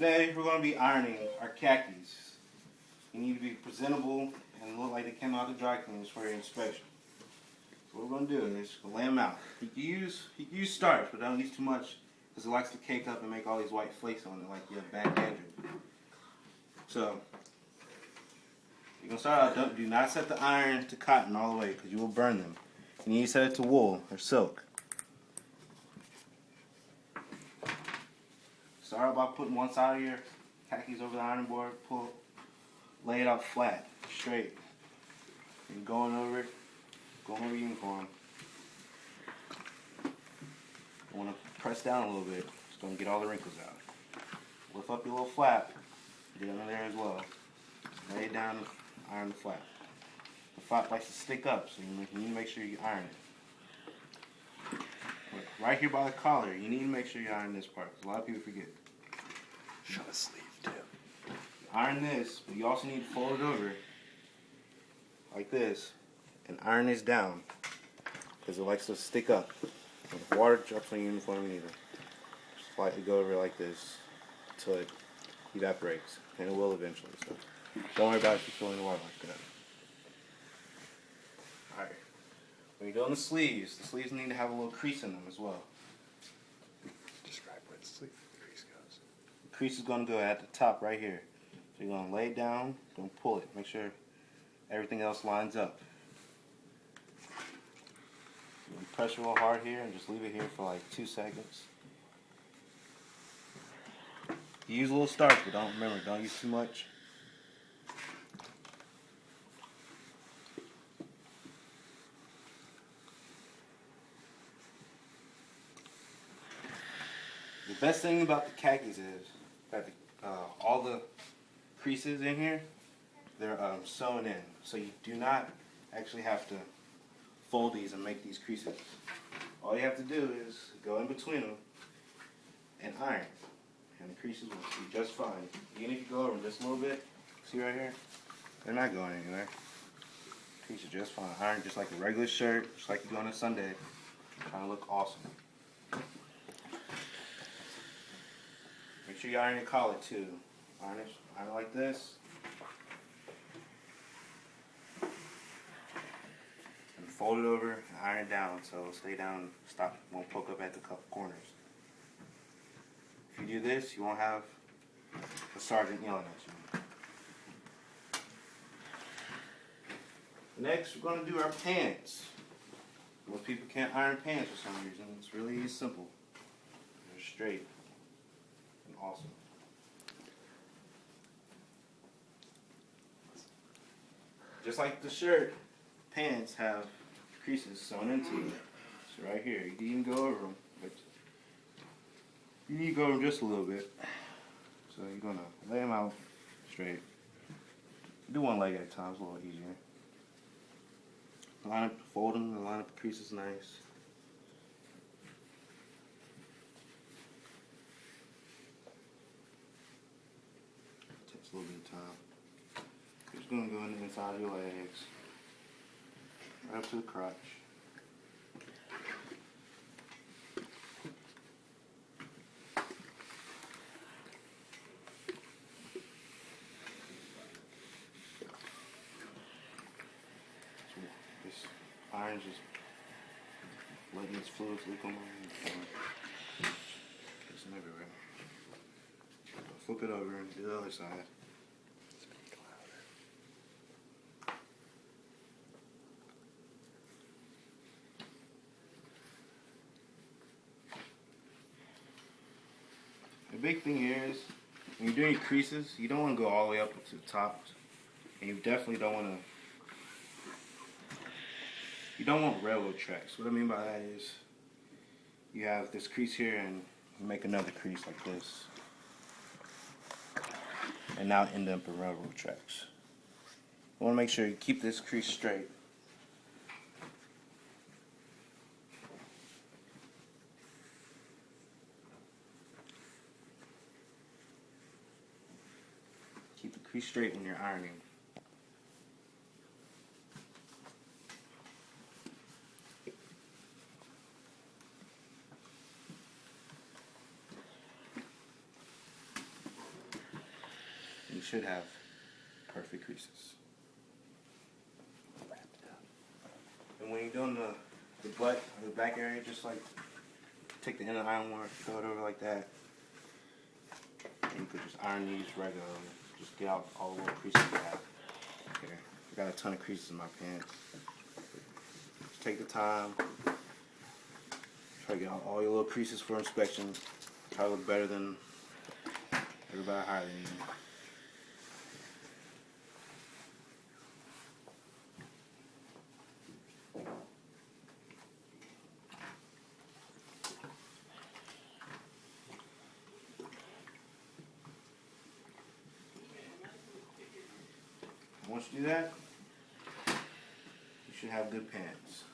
Today we're going to be ironing our khakis. You need to be presentable and look like they came out of the dry cleaners for your inspection. So what we're going to do is lay them out. You can use starch, but don't use too much because it likes to cake up and make all these white flakes on it like you have bad dandruff. So you're going to start out, do not set the iron to cotton all the way because you will burn them. You need to set it to wool or silk. Start out by putting one side of your khakis over the iron board, lay it out flat, straight. And going over it, going over your uniform. You want to press down a little bit, just don't get all the wrinkles out. Lift up your little flap, get under there as well. Lay it down, iron the flap. The flap likes to stick up, so you need to make sure you iron it. Right here by the collar, you need to make sure you iron this part. A lot of people forget. Show a sleeve too. Iron this, but you also need to fold it over like this and iron this down because it likes to stick up. If water drops on your uniform either, just slightly go over it like this until it evaporates, and it will eventually. So don't worry about it if you fill in the water like that. Alright, when you're doing the sleeves need to have a little crease in them as well. Describe where the sleeve crease goes. The crease is going to go at the top right here. So you're going to lay it down, going to pull it, make sure everything else lines up. You're going to press real hard here and just leave it here for like 2 seconds. You use a little starch, but don't use too much. The best thing about the khakis is that all the creases in here, they're sewn in. So you do not actually have to fold these and make these creases. All you have to do is go in between them and iron. And the creases will be just fine. Even if you go over them just a little bit, see right here? They're not going anywhere. Creases are just fine. Iron just like a regular shirt, just like you do on a Sunday. Trying to look awesome. Make sure you iron your collar too. Iron it like this. And fold it over and iron it down so it'll stay down, won't poke up at the corners. If you do this, you won't have the sergeant yelling at you. Next, we're going to do our pants. Most people can't iron pants for some reason. It's really simple. They're straight. Awesome. Just like the shirt, pants have creases sewn into it. So right here, you can even go over them, but you need to go over them just a little bit. So you're gonna lay them out straight. Do one leg at a time, it's a little easier. Line up, fold them, line up the creases nice. A little bit of time. You're just going to go in the inside of your legs, right up to the crotch. So this iron's just letting these fluids leak on my hand. It's everywhere. Flip it over and do the other side. The big thing here is when you're doing your creases, you don't want to go all the way up to the top, and you definitely don't want railroad tracks. What I mean by that is you have this crease here and you make another crease like this. And now end up in railroad tracks. You want to make sure you keep this crease straight. Keep the crease straight when you're ironing. should have perfect creases. And when you're doing the butt or the back area, just like take the inner iron wire, throw it over like that. And you could just iron these regularly. Just get out all the little creases you have. Okay, I got a ton of creases in my pants. Just take the time. Try to get out all your little creases for inspection. Try to look better than everybody higher than you. Once you do that, you should have good pants.